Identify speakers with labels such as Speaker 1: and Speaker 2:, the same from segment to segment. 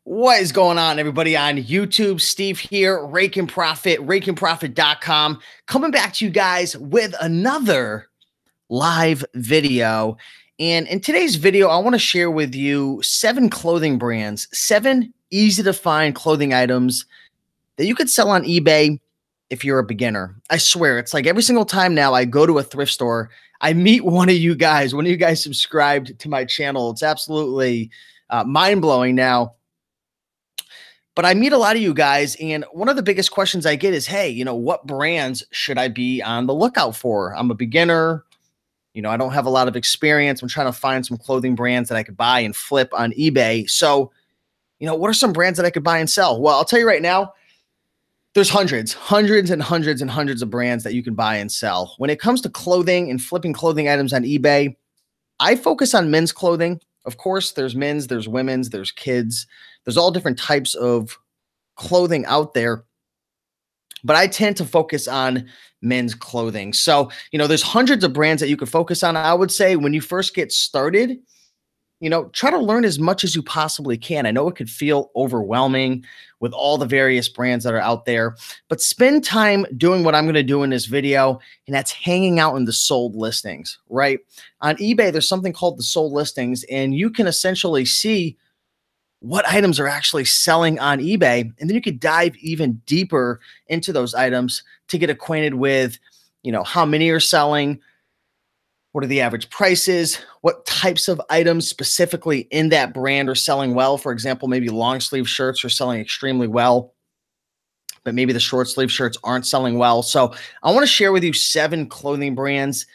Speaker 1: What is going on, everybody on YouTube? Steve here, Raiken Profit, RaikenProfit.com, coming back to you guys with another live video. And in today's video, I want to share with you 7 clothing brands, 7 easy to find clothing items that you could sell on eBay if you're a beginner. I swear, it's like every single time now I go to a thrift store, I meet one of you guys subscribed to my channel. It's absolutely mind-blowing now. But I meet a lot of you guys, and one of the biggest questions I get is, hey, what brands should I be on the lookout for? I'm a beginner. I don't have a lot of experience. I'm trying to find some clothing brands that I could buy and flip on eBay. So, what are some brands that I could buy and sell? Well, I'll tell you right now, there's hundreds and hundreds of brands that you can buy and sell. When it comes to clothing and flipping clothing items on eBay, I focus on men's clothing. Of course, there's men's, there's women's, there's kids. There's all different types of clothing out there, but I tend to focus on men's clothing. So, there's hundreds of brands that you could focus on. I would say when you first get started, try to learn as much as you possibly can. I know it could feel overwhelming with all the various brands that are out there, but spend time doing what I'm going to do in this video, and that's hanging out in the sold listings, right? On eBay, there's something called the sold listings, and you can essentially see what items are actually selling on eBay. And then you could dive even deeper into those items to get acquainted with, how many are selling, what are the average prices, what types of items specifically in that brand are selling well. For example, maybe long sleeve shirts are selling extremely well, but maybe the short sleeve shirts aren't selling well. So I want to share with you 7 clothing brands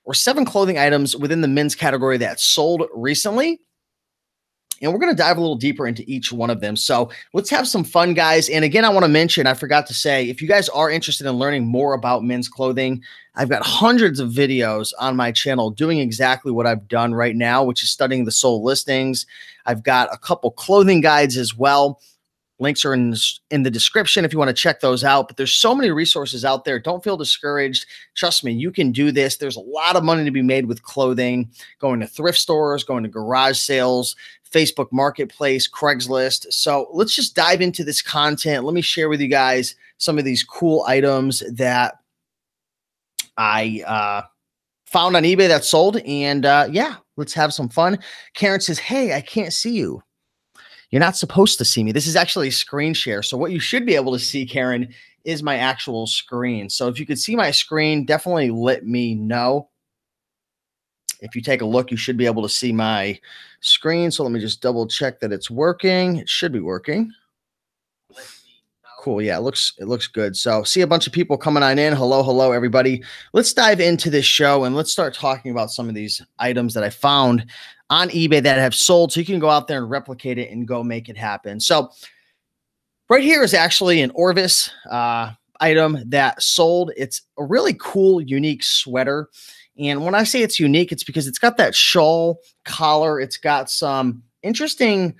Speaker 1: or 7 clothing items within the men's category that sold recently. And we're going to dive a little deeper into each one of them. So let's have some fun, guys. And again, I want to mention, I forgot to say, if you guys are interested in learning more about men's clothing, I've got hundreds of videos on my channel doing exactly what I've done right now, which is studying the sold listings. I've got a couple clothing guides as well. Links are in the description if you want to check those out. But there's so many resources out there. Don't feel discouraged. Trust me, you can do this. There's a lot of money to be made with clothing, going to thrift stores, going to garage sales, Facebook Marketplace, Craigslist. So let's just dive into this content. Let me share with you guys some of these cool items that I found on eBay that sold. And yeah, let's have some fun. Karen says, hey, I can't see you. You're not supposed to see me. This is actually a screen share. So what you should be able to see, Karen, is my actual screen. So if you could see my screen, definitely let me know. If you take a look, you should be able to see my screen. So let me just double check that it's working. It should be working. Cool. Yeah, it looks good. So see a bunch of people coming on in. Hello, everybody. Let's dive into this show and let's start talking about some of these items that I found on eBay that have sold, so you can go out there and replicate it and go make it happen. So right here is actually an Orvis item that sold. It's a really cool, unique sweater. And when I say it's unique, it's because it's got that shawl collar. It's got some interesting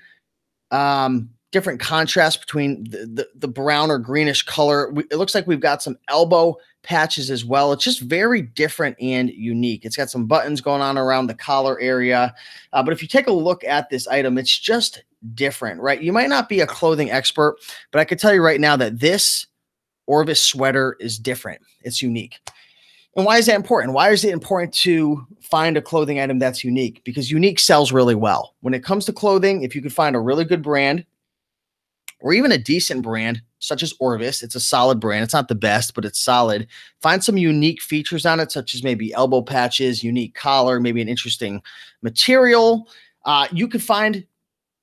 Speaker 1: different contrast between the brown or greenish color. It looks like we've got some elbow patches as well. It's just very different and unique. It's got some buttons going on around the collar area. But if you take a look at this item, it's just different, right? You might not be a clothing expert, but I can tell you right now that this Orvis sweater is different. It's unique. And why is that important? Why is it important to find a clothing item that's unique? Because unique sells really well. When it comes to clothing, if you could find a really good brand or even a decent brand, such as Orvis, it's a solid brand. It's not the best, but it's solid. Find some unique features on it, such as maybe elbow patches, unique collar, maybe an interesting material. You could find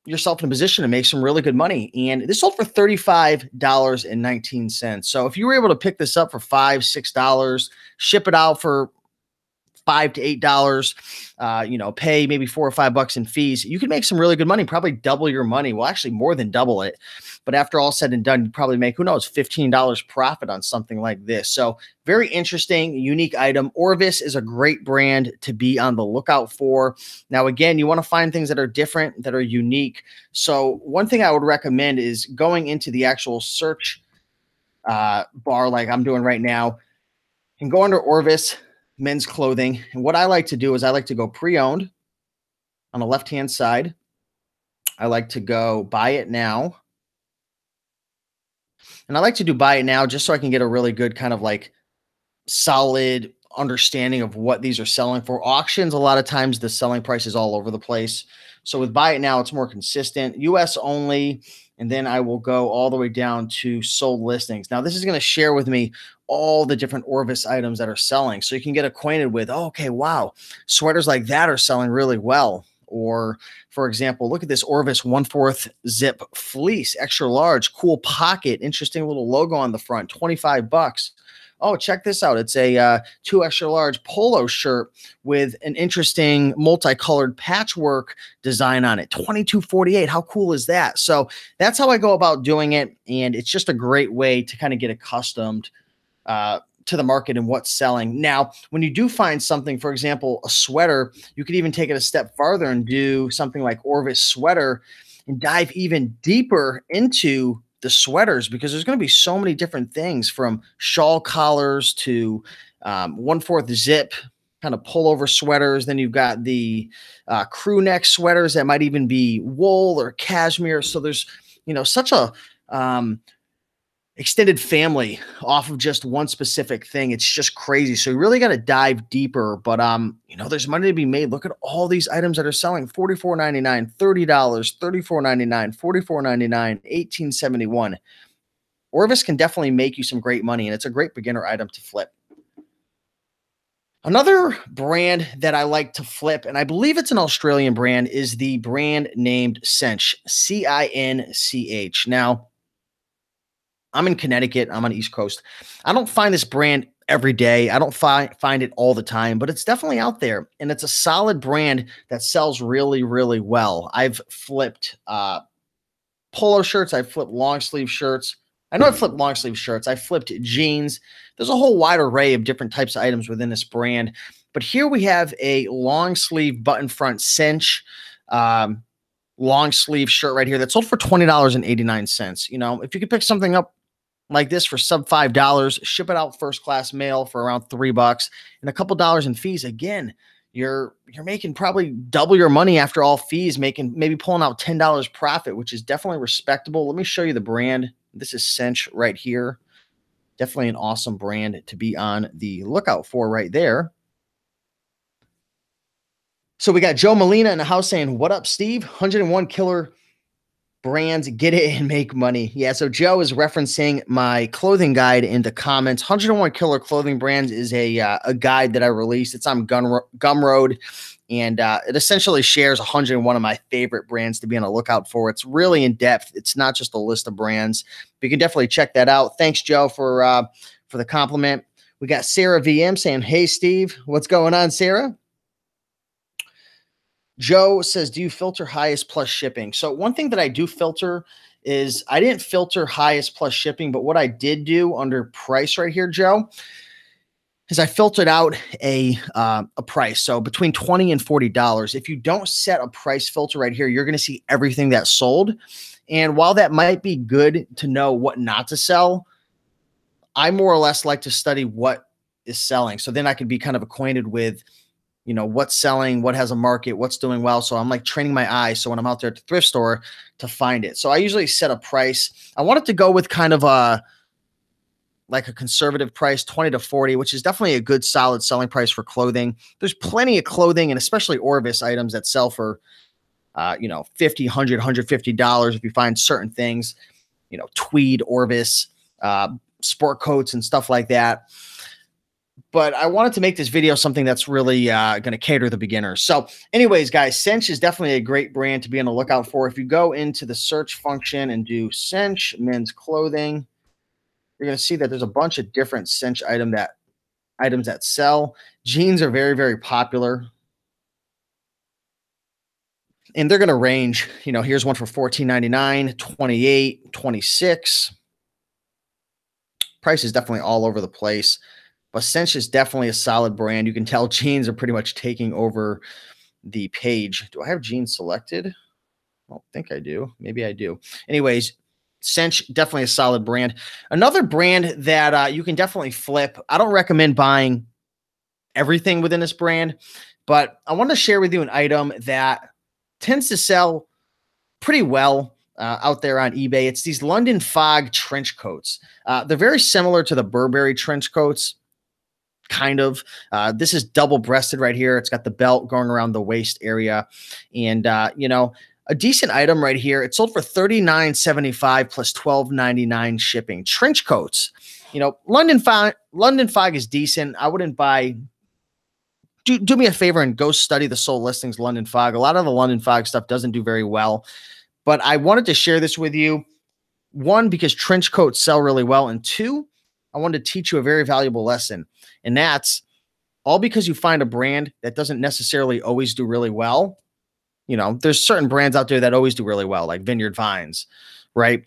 Speaker 1: yourself in a position to make some really good money. And this sold for $35.19. So if you were able to pick this up for $5, $6, ship it out for $5 to $8, pay maybe $4 or $5 in fees, you can make some really good money, probably double your money. Well, actually more than double it. But after all said and done, you probably make, who knows, $15 profit on something like this. So very interesting, unique item. Orvis is a great brand to be on the lookout for. Now, again, you want to find things that are different, that are unique. So one thing I would recommend is going into the actual search bar like I'm doing right now and go under Orvis men's clothing. And what I like to do is I like to go pre-owned on the left-hand side. I like to go buy it now. And I like to do buy it now just so I can get a really good kind of like solid understanding of what these are selling for. Auctions, a lot of times the selling price is all over the place. So with buy it now, it's more consistent. US only. And then I will go all the way down to sold listings. Now, this is going to share with me all the different Orvis items that are selling. So you can get acquainted with, oh, okay, wow, sweaters like that are selling really well. Or, for example, look at this Orvis 1/4 zip fleece, extra large, cool pocket, interesting little logo on the front, 25 bucks. Oh, check this out. It's a 2 extra large polo shirt with an interesting multicolored patchwork design on it. 22.48. How cool is that? So that's how I go about doing it. And it's just a great way to kind of get accustomed to the market and what's selling. Now, when you do find something, for example, a sweater, you could even take it a step farther and do something like Orvis sweater and dive even deeper into the sweaters, because there's going to be so many different things from shawl collars to 1/4 zip kind of pullover sweaters. Then you've got the crew neck sweaters that might even be wool or cashmere. So there's, such a extended family off of just one specific thing. It's just crazy. So you really got to dive deeper. But there's money to be made. Look at all these items that are selling: $44.99, $30, $34.99, $44.99, $18.71. Orvis can definitely make you some great money, and it's a great beginner item to flip. Another brand that I like to flip, and I believe it's an Australian brand, is the brand named Cinch, Cinch. Now, I'm in Connecticut. I'm on the East Coast. I don't find this brand every day. I don't find it all the time, but it's definitely out there. And it's a solid brand that sells really, really well. I've flipped polo shirts. I've flipped long sleeve shirts. I know I've flipped long sleeve shirts. I've flipped jeans. There's a whole wide array of different types of items within this brand. But here we have a long sleeve button front cinch long sleeve shirt right here that sold for $20.89. If you could pick something up like this for sub $5, ship it out first class mail for around $3 and a couple dollars in fees. Again, you're making probably double your money after all fees, maybe pulling out $10 profit, which is definitely respectable. Let me show you the brand. This is Cinch right here. Definitely an awesome brand to be on the lookout for right there. So we got Joe Molina in the house saying, "What up, Steve? 101 killer brands, get it and make money." Yeah, so Joe is referencing my clothing guide in the comments. 101 Killer Clothing Brands is a guide that I released. It's on Gumroad, and it essentially shares 101 of my favorite brands to be on the lookout for. It's really in depth. It's not just a list of brands, but you can definitely check that out. Thanks, Joe, for the compliment. We got Sarah VM saying, "Hey, Steve, what's going on, Sarah?" Joe says, "Do you filter highest plus shipping?" So one thing that I do filter is I didn't filter highest plus shipping, but what I did do under price right here, Joe, is I filtered out a price. So between $20 and $40. If you don't set a price filter right here, you're going to see everything that's sold. And while that might be good to know what not to sell, I more or less like to study what is selling. So then I can be kind of acquainted with what's selling, what has a market, what's doing well. So I'm like training my eyes. So when I'm out there at the thrift store to find it. So I usually set a price. I wanted to go with kind of like a conservative price, 20 to 40, which is definitely a good solid selling price for clothing. There's plenty of clothing and especially Orvis items that sell for, $50, $100, $150 if you find certain things, tweed, Orvis, sport coats and stuff like that. But I wanted to make this video something that's really going to cater to the beginners. So anyways, guys, Cinch is definitely a great brand to be on the lookout for. If you go into the search function and do Cinch men's clothing, you're going to see that there's a bunch of different Cinch items that sell. Jeans are very, very popular. And they're going to range, here's one for $14.99, $28, $26. Price is definitely all over the place. But Cinch is definitely a solid brand. You can tell jeans are pretty much taking over the page. Do I have jeans selected? I don't think I do. Maybe I do. Anyways, Cinch, definitely a solid brand. Another brand that you can definitely flip. I don't recommend buying everything within this brand, but I want to share with you an item that tends to sell pretty well out there on eBay. It's these London Fog trench coats. They're very similar to the Burberry trench coats, kind of. This is double breasted right here. It's got the belt going around the waist area. And, a decent item right here. It sold for $39.75 plus $12.99 shipping. Trench coats. London Fog is decent. I wouldn't buy. Do me a favor and go study the sold listings London Fog. A lot of the London Fog stuff doesn't do very well. But I wanted to share this with you. One, because trench coats sell really well. And two, I wanted to teach you a very valuable lesson. And that's all because you find a brand that doesn't necessarily always do really well. There's certain brands out there that always do really well, like Vineyard Vines, right?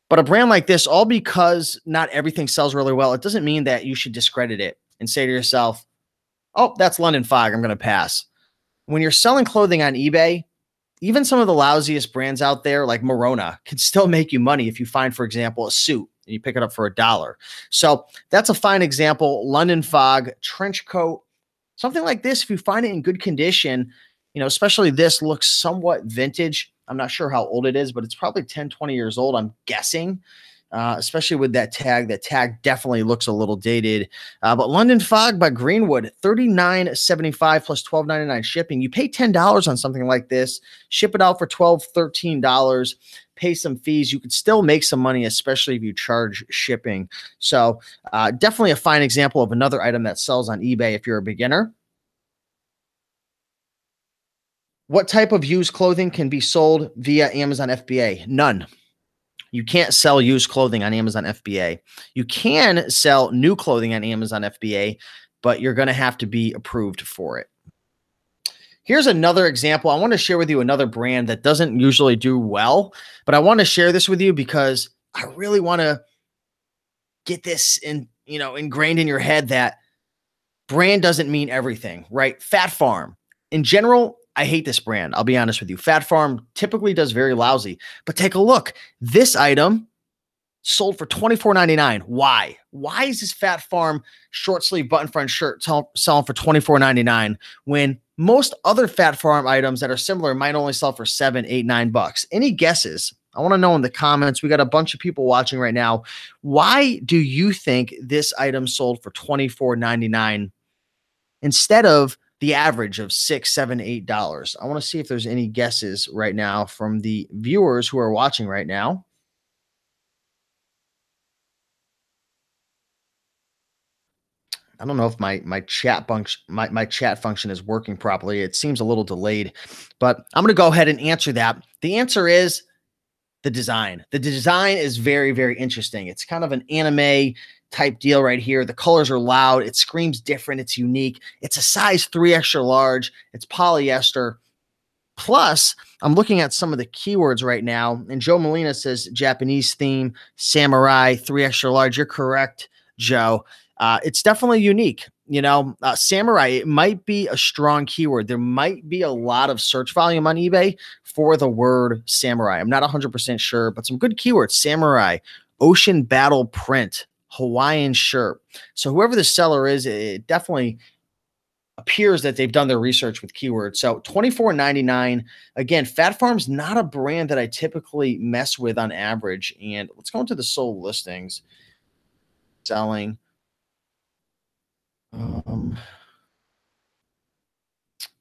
Speaker 1: But a brand like this, all because not everything sells really well, it doesn't mean that you should discredit it and say to yourself, oh, that's London Fog, I'm going to pass. When you're selling clothing on eBay, even some of the lousiest brands out there, like Morona, can still make you money if you find, for example, a suit and you pick it up for $1. So that's a fine example. London Fog, trench coat, something like this, if you find it in good condition, especially this looks somewhat vintage. I'm not sure how old it is, but it's probably 10, 20 years old, I'm guessing, especially with that tag. That tag definitely looks a little dated. But London Fog by Greenwood, $39.75 plus $12.99 shipping. You pay $10 on something like this, ship it out for $12, $13, pay some fees. You could still make some money, especially if you charge shipping. So definitely a fine example of another item that sells on eBay if you're a beginner. What type of used clothing can be sold via Amazon FBA? None. You can't sell used clothing on Amazon FBA. You can sell new clothing on Amazon FBA, but you're going to have to be approved for it. Here's another example. I want to share with you another brand that doesn't usually do well, but I want to share this with you because I really want to get this ingrained in your head that brand doesn't mean everything, right? Fat Farm. In general, I hate this brand. I'll be honest with you. Fat Farm typically does very lousy, but take a look. This item sold for $24.99. Why? Why is this Fat Farm short sleeve button front shirt selling for $24.99 when most other Fat Farm items that are similar might only sell for $7, $8, $9? Any guesses? I want to know in the comments. We got a bunch of people watching right now. Why do you think this item sold for $24.99 instead of the average of $6, $7, $8? I want to see if there's any guesses right now from the viewers who are watching right now. I don't know if my chat function is working properly. It seems a little delayed, but I'm going to go ahead and answer that. The answer is the design. The design is very, very interesting. It's kind of an anime type deal right here. The colors are loud. It screams different. It's unique. It's a size 3 extra large. It's polyester. Plus, I'm looking at some of the keywords right now, and Joe Molina says Japanese theme, samurai, 3 extra large. You're correct, Joe. It's definitely unique. Samurai, it might be a strong keyword. There might be a lot of search volume on eBay for the word samurai. I'm not 100% sure, but some good keywords: samurai, ocean battle print, Hawaiian shirt. So whoever the seller is, it definitely appears that they've done their research with keywords. So $24.99. Again, Fat Farm's not a brand that I typically mess with on average. And let's go into the sold listings. Selling.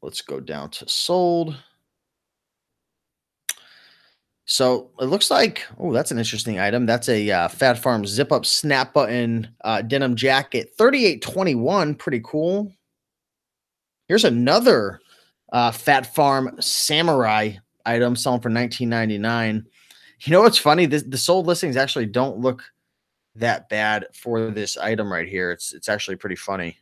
Speaker 1: Let's go down to sold. So it looks like, oh, that's an interesting item. That's a Fat Farm zip up snap button denim jacket, $38.21. Pretty cool. Here's another Fat Farm samurai item selling for $19.99. You know what's funny? The sold listings actually don't look that bad for this item right here. It's actually pretty funny.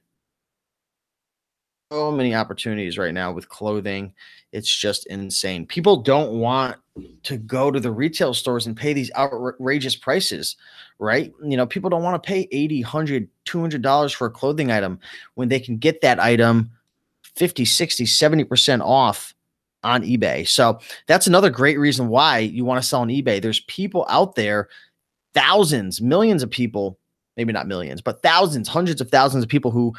Speaker 1: So many opportunities right now with clothing. It's just insane. People don't want to go to the retail stores and pay these outrageous prices, right? People don't want to pay $80, $100, $200 for a clothing item when they can get that item 50, 60, 70% off on eBay. So that's another great reason why you want to sell on eBay. There's people out there, thousands, millions of people, maybe not millions, but thousands, hundreds of thousands of people who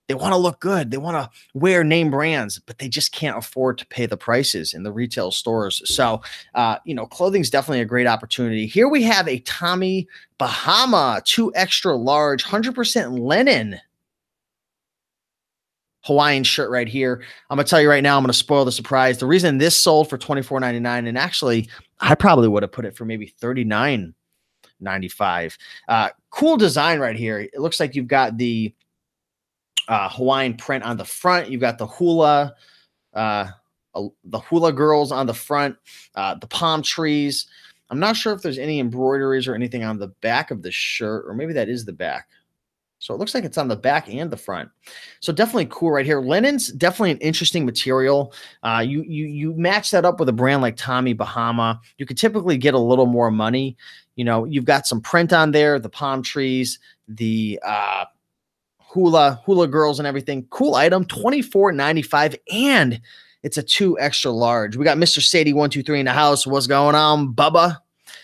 Speaker 1: They want to look good. They want to wear name brands, but they just can't afford to pay the prices in the retail stores. So, clothing is definitely a great opportunity. Here we have a Tommy Bahama, 2 extra large, 100% linen Hawaiian shirt right here. I'm going to tell you right now, I'm going to spoil the surprise. The reason this sold for $24.99, and actually, I probably would have put it for maybe $39.95. Cool design right here. It looks like you've got the Hawaiian print on the front. You've got the uh, the hula girls on the front, the palm trees. I'm not sure if there's any embroideries or anything on the back of the shirt, or maybe that is the back. So it looks like it's on the back and the front. So definitely cool right here. Linen's definitely an interesting material. You match that up with a brand like Tommy Bahama, you could typically get a little more money. You've got some print on there, the palm trees, the hula girls and everything. Cool item, $24.95, and it's a 2 extra large. We got Mr. Sadie 123 in the house. What's going on, Bubba?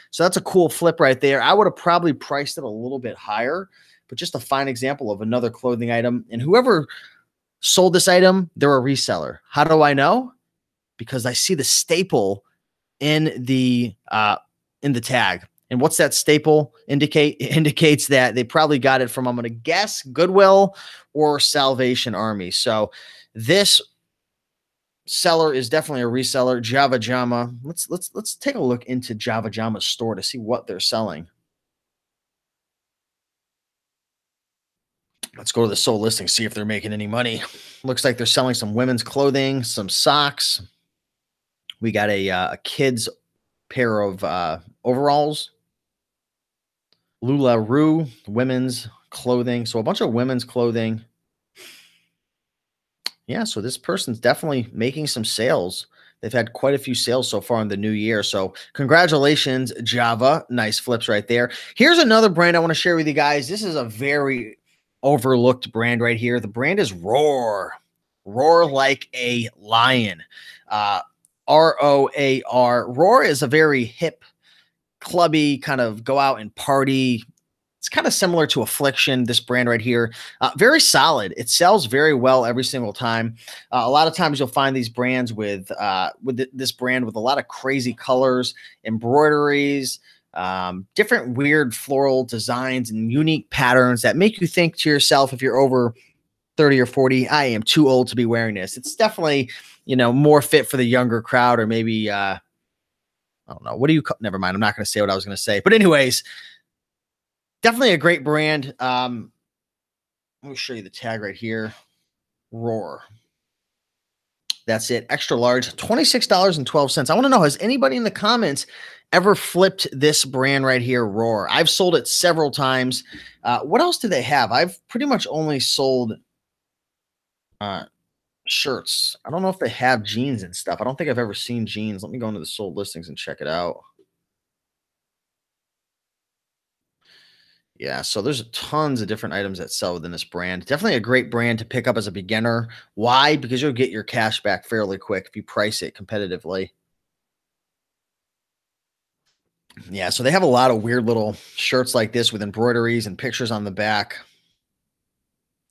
Speaker 1: So that's a cool flip right there. I would have probably priced it a little bit higher, but just a fine example of another clothing item. And whoever sold this item, they're a reseller. How do I know? Because I see the staple in the tag. And what's that staple indicate? It indicates that they probably got it from, I'm going to guess, Goodwill or Salvation Army. So this seller is definitely a reseller. Java Jama. Let's take a look into Java Jama's store to see what they're selling. Let's go to the sold listing, see if they're making any money. Looks like they're selling some women's clothing, some socks. We got a kid's pair of overalls. LuLaRoe women's clothing. So a bunch of women's clothing. Yeah, so this person's definitely making some sales. They've had quite a few sales so far in the new year. So congratulations, Java. Nice flips right there. Here's another brand I want to share with you guys. This is a very overlooked brand right here. The brand is Roar. Roar like a lion. ROAR. Roar is a very hip, clubby, kind of go out and party. It's kind of similar to Affliction, this brand right here. Very solid. It sells very well every single time. A lot of times you'll find these brands with this brand with a lot of crazy colors, embroideries, different weird floral designs and unique patterns that make you think to yourself, if you're over 30 or 40, I am too old to be wearing this. It's definitely, more fit for the younger crowd, or maybe, I don't know. Never mind. I'm not going to say what I was going to say. But anyways, definitely a great brand. Let me show you the tag right here. Roar. That's it. Extra large, $26.12. I want to know, has anybody in the comments ever flipped this brand right here, Roar? I've sold it several times. What else do they have? I've pretty much only sold shirts. I don't know if they have jeans and stuff. I don't think I've ever seen jeans. Let me go into the sold listings and check it out. Yeah, so there's tons of different items that sell within this brand. Definitely a great brand to pick up as a beginner. Why? Because you'll get your cash back fairly quick if you price it competitively. Yeah, so they have a lot of weird little shirts like this with embroideries and pictures on the back.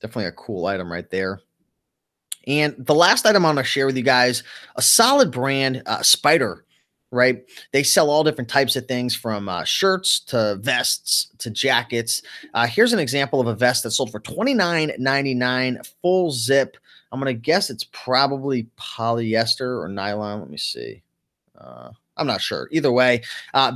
Speaker 1: Definitely a cool item right there. And the last item I'm going to share with you guys, a solid brand, Spider, right? They sell all different types of things, from shirts to vests to jackets. Here's an example of a vest that sold for $29.99, full zip. I'm going to guess it's probably polyester or nylon. Let me see. I'm not sure. Either way,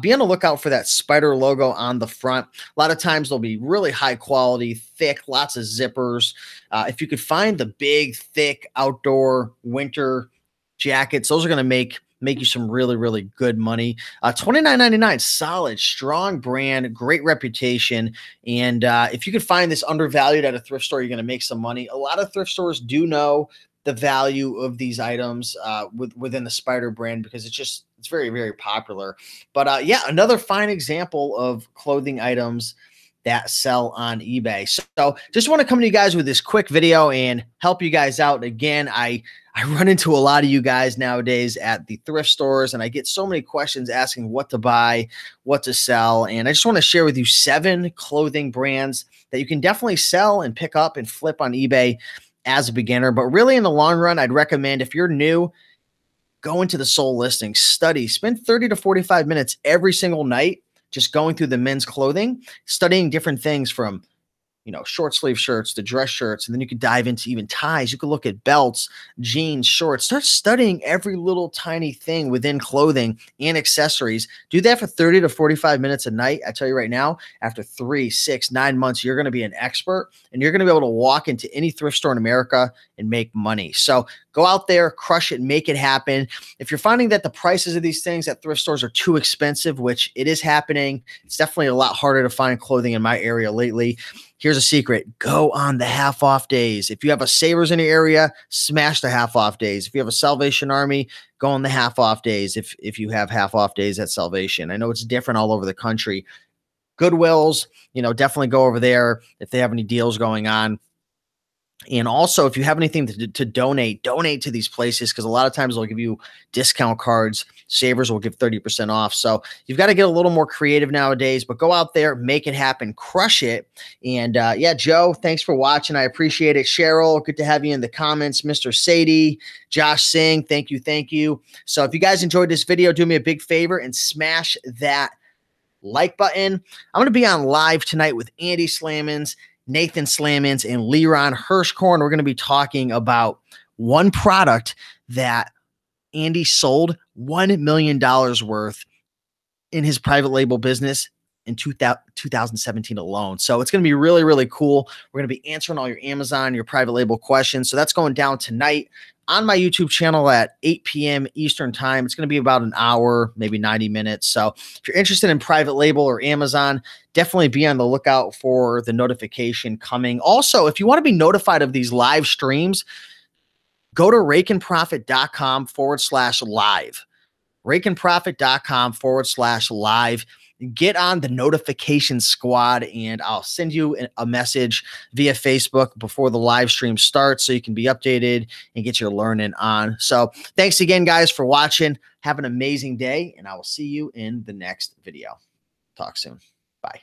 Speaker 1: be on the lookout for that Spider logo on the front. A lot of times they'll be really high quality, thick, lots of zippers. If you could find the big, thick outdoor winter jackets, those are going to make you some really, really good money. $29.99, solid, strong brand, great reputation. And if you could find this undervalued at a thrift store, you're going to make some money. A lot of thrift stores do know the value of these items within the Spider brand, because it's very, very popular. But yeah, another fine example of clothing items that sell on eBay. So just want to come to you guys with this quick video and help you guys out. Again, I run into a lot of you guys nowadays at the thrift stores, and I get so many questions asking what to buy, what to sell. And I just want to share with you 7 clothing brands that you can definitely sell and pick up and flip on eBay as a beginner. But really, in the long run, I'd recommend if you're new, go into the soul listing, study, spend 30 to 45 minutes every single night just going through the men's clothing, studying different things from short sleeve shirts to dress shirts. And then you could dive into even ties. You could look at belts, jeans, shorts, start studying every little tiny thing within clothing and accessories. Do that for 30 to 45 minutes a night. I tell you right now, after 3, 6, 9 months, you're going to be an expert and you're going to be able to walk into any thrift store in America and make money. So go out there, crush it, make it happen. If you're finding that the prices of these things at thrift stores are too expensive, which it is happening, it's definitely a lot harder to find clothing in my area lately. Here's a secret. Go on the half off days. If you have a Savers in your area, smash the half off days. If you have a Salvation Army, go on the half off days. If you have half off days at Salvation. I know it's different all over the country. Goodwills, definitely go over there if they have any deals going on. And also, if you have anything to donate to these places, because a lot of times they'll give you discount cards. Savers will give 30% off. So you've got to get a little more creative nowadays, but go out there, make it happen, crush it. And yeah, Joe, thanks for watching. I appreciate it. Cheryl, good to have you in the comments. Mr. Sadie, Josh Singh, thank you. Thank you. So if you guys enjoyed this video, do me a big favor and smash that like button. I'm going to be on live tonight with Andy Slammons, Nathan Slammons, and Leron Hirschkorn. We're going to be talking about one product that Andy sold $1 million worth in his private label business in 2017 alone. So it's going to be really, really cool. We're going to be answering all your Amazon, your private label questions. So that's going down tonight on my YouTube channel at 8 p.m. Eastern time. It's going to be about an hour, maybe 90 minutes. So if you're interested in private label or Amazon, definitely be on the lookout for the notification coming. Also, if you want to be notified of these live streams, go to RaikenProfit.com/live. RaikenProfit.com/live. Get on the notification squad, and I'll send you a message via Facebook before the live stream starts so you can be updated and get your learning on. So thanks again, guys, for watching. Have an amazing day, and I will see you in the next video. Talk soon. Bye.